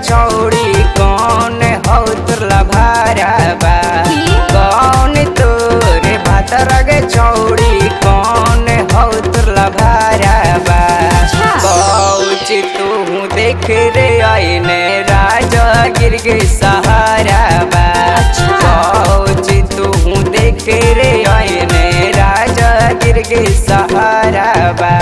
छौड़ी कौन हो तुरला भाराबा कौन तोरे भातर गे छौड़ी कौन हो तुरला भाराबा कौच तू देख रे आईने राजा गिर गे सहाराबा कौच तू देख रे आईने राजा गिर गे सहाराबा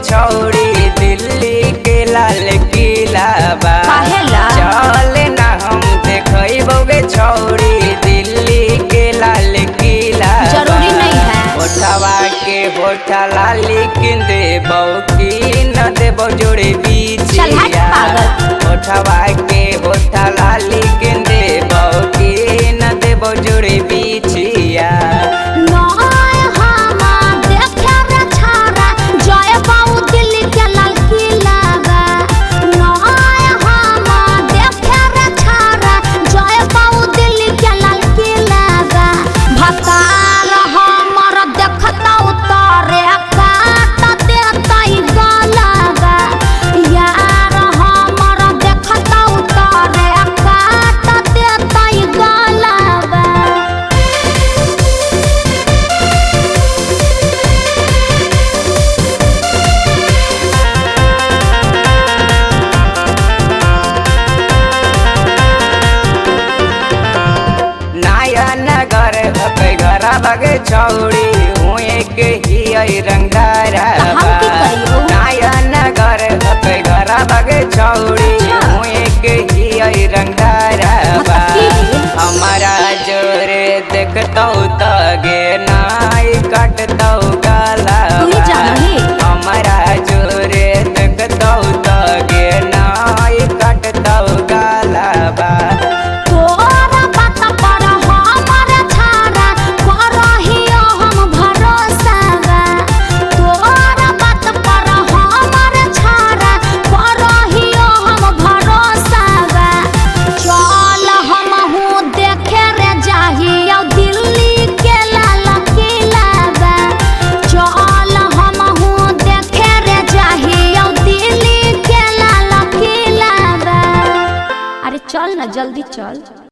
छौड़ी दिल्ली के लाल किला बा चल ना हम देखबोगे छौड़ी दिल्ली के लाल किला जरूरी नहीं है होठवा के होठा लाली किन देबो की न देबो जोड़े बीचिया होठवा के होठा लाली किन देबो की न देबो जोड़े बीचिया बगे छौड़ी हुए के ही रंगदारा नया नगर घर बगे छौड़ी हुए के ही रंगदारा हमारा जोरे देखतौ तगे नाई कटतौ गाला हमारा जोरे देखतौ तगे नाई कटतौ गाला बा चल ना जल्दी चल।